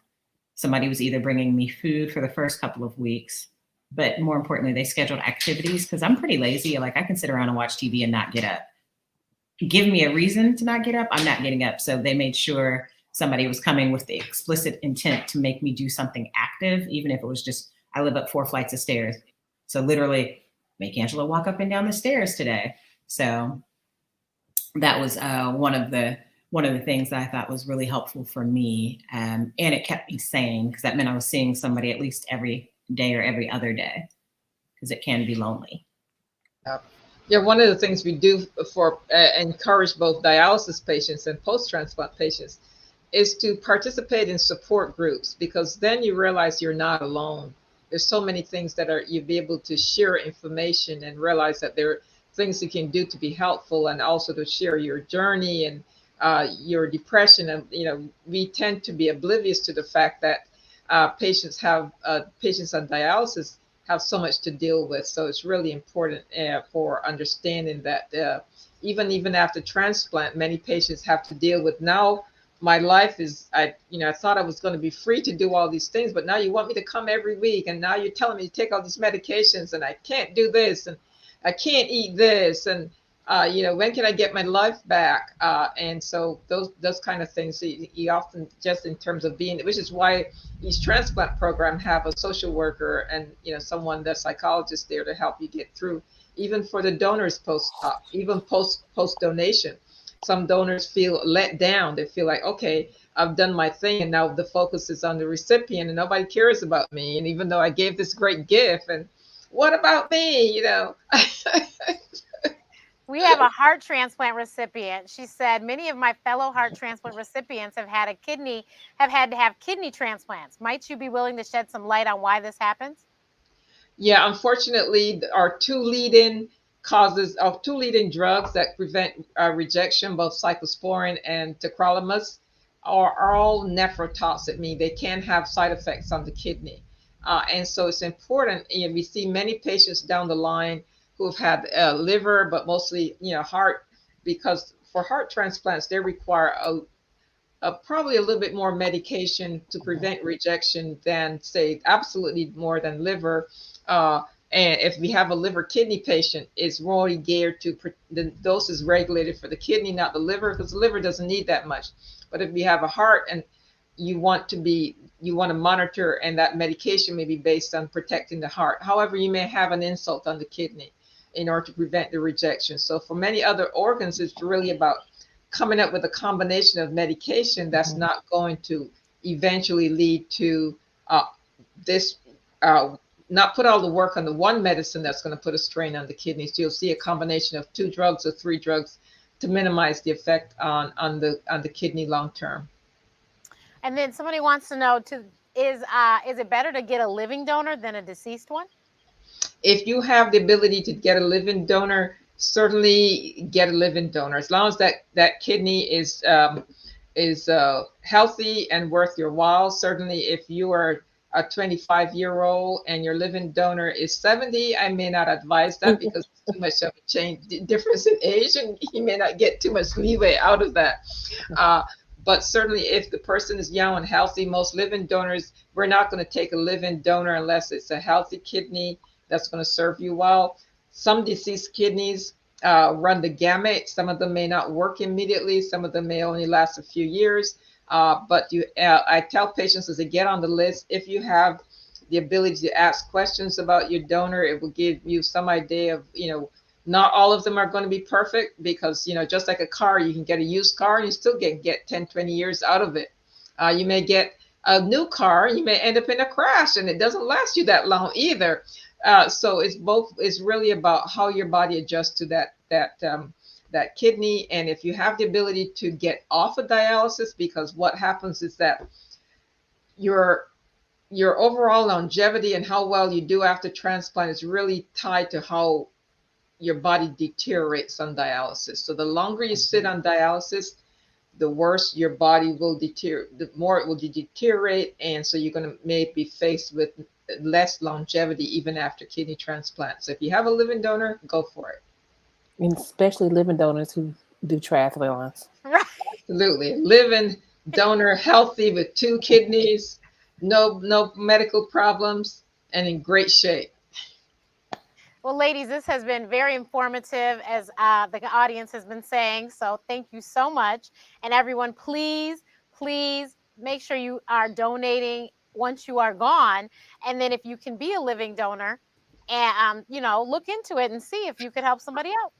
somebody was either bringing me food for the first couple of weeks, but more importantly, they scheduled activities because I'm pretty lazy. Like I can sit around and watch TV and not get up. Give me a reason to not get up, I'm not getting up. So they made sure somebody was coming with the explicit intent to make me do something active, even if it was just, I live up 4 flights of stairs. So literally make Angela walk up and down the stairs today. So that was one of the things that I thought was really helpful for me. And it kept me sane because that meant I was seeing somebody at least every day or every other day because it can be lonely. Yeah, one of the things we do for encourage both dialysis patients and post-transplant patients is to participate in support groups, because then you realize you're not alone. There's so many things that you'll be able to share information and realize that there are things you can do to be helpful, and also to share your journey and your depression. And we tend to be oblivious to the fact that patients on dialysis have so much to deal with. So it's really important for understanding that even after transplant, many patients have to deal with, now my life is, I thought I was going to be free to do all these things, but now you want me to come every week, and now you're telling me to take all these medications, and I can't do this, and I can't eat this, and when can I get my life back? And so those kind of things, you often, just in terms of being, which is why each transplant program have a social worker and someone, the psychologist there to help you get through, even for the donors post-op, even post donation. Some donors feel let down. They feel like, okay, I've done my thing, and now the focus is on the recipient, and nobody cares about me. And even though I gave this great gift, and what about me? We have a heart transplant recipient. She said, many of my fellow heart transplant recipients have had to have kidney transplants. Might you be willing to shed some light on why this happens? Yeah, unfortunately, our two leading drugs that prevent rejection, both cyclosporin and tacrolimus, are all nephrotoxic, meaning they can have side effects on the kidney. And so it's important. We see many patients down the line who have had liver, but mostly heart, because for heart transplants they require probably a little bit more medication to prevent rejection than, say, absolutely more than liver. And if we have a liver kidney patient, it's really geared to the dose is regulated for the kidney, not the liver, because the liver doesn't need that much. But if we have a heart and you want to monitor, and that medication may be based on protecting the heart. However, you may have an insult on the kidney in order to prevent the rejection. So for many other organs, it's really about coming up with a combination of medication that's not going to eventually lead to not put all the work on the one medicine that's going to put a strain on the kidneys. So you'll see a combination of 2 drugs or 3 drugs to minimize the effect on the kidney long term. And then somebody wants to know, is it better to get a living donor than a deceased one? If you have the ability to get a living donor, certainly get a living donor, as long as that kidney is healthy and worth your while. Certainly, if you are a 25-year-old and your living donor is 70, I may not advise that, because it's too much of a difference in age, and you may not get too much leeway out of that. But certainly, if the person is young and healthy, most living donors, we're not going to take a living donor unless it's a healthy kidney that's going to serve you well. Some deceased kidneys run the gamut. Some of them may not work immediately. Some of them may only last a few years. But I tell patients as they get on the list, if you have the ability to ask questions about your donor, it will give you some idea of, Not all of them are going to be perfect because, you know, just like a car, you can get a used car and you still get 10, 20 years out of it. You may get a new car, you may end up in a crash and it doesn't last you that long either. So it's really about how your body adjusts to that kidney. And if you have the ability to get off of dialysis, because what happens is that your overall longevity and how well you do after transplant is really tied to how your body deteriorates on dialysis. So the longer you sit on dialysis, the worse your body will deteriorate, the more it will deteriorate. And so you're going to maybe be faced with less longevity even after kidney transplant. So if you have a living donor, go for it. And especially living donors who do triathlons. Right. Absolutely. Living donor, healthy with 2 kidneys, no medical problems, and in great shape. Well, ladies, this has been very informative, as the audience has been saying. So thank you so much. And everyone, please make sure you are donating once you are gone. And then if you can be a living donor, and look into it and see if you could help somebody out.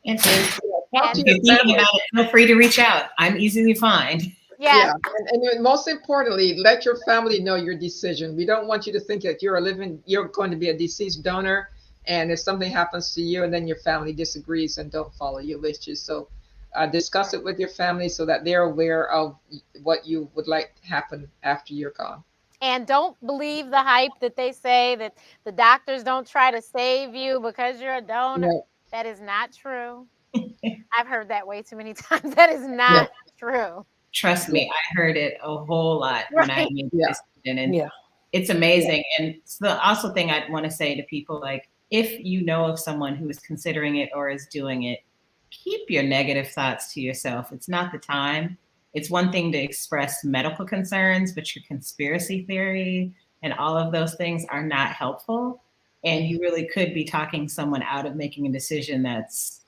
And if you're thinking about it, feel free to reach out. I'm easily find. Yeah. And most importantly, let your family know your decision. We don't want you to think that you're going to be a deceased donor, and if something happens to you and then your family disagrees and don't follow your wishes. So discuss it with your family so that they're aware of what you would like to happen after you're gone. And don't believe the hype that they say that the doctors don't try to save you because you're a donor. No. That is not true. I've heard that way too many times. That is not true. Trust me, I heard it a whole lot when I made this decision, and it's amazing. And it's the also thing I'd want to say to people, like, if you know of someone who is considering it or is doing it, keep your negative thoughts to yourself. It's not the time. It's one thing to express medical concerns, but your conspiracy theory and all of those things are not helpful. And you really could be talking someone out of making a decision that's,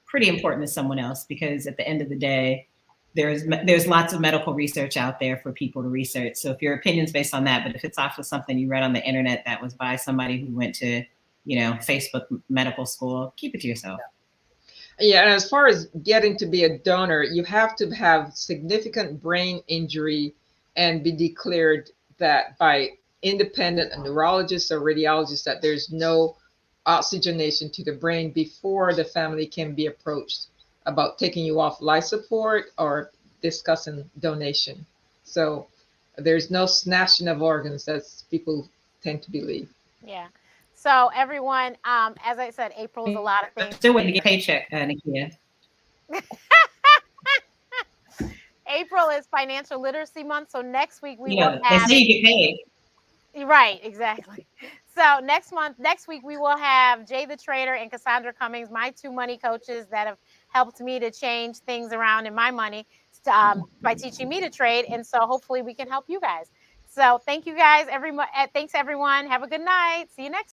pretty important to someone else, because at the end of the day, there's lots of medical research out there for people to research. So if your opinion's based on that, but if it's off of something you read on the internet that was by somebody who went to, Facebook medical school, keep it to yourself. Yeah, and as far as getting to be a donor, you have to have significant brain injury and be declared that by independent neurologists or radiologists that there's no oxygenation to the brain before the family can be approached about taking you off life support or discussing donation. So there's no snatching of organs as people tend to believe. Yeah. So everyone, as I said, April's a lot of things. Still waiting to get a paycheck, Nikia. April is Financial Literacy Month. So next week we will have. They say you get paid. Right, exactly. So next week we will have Jay the Trader and Cassandra Cummings, my 2 money coaches that have helped me to change things around in my money by teaching me to trade. And so hopefully we can help you guys. So thank you guys, thanks everyone. Have a good night. See you next week.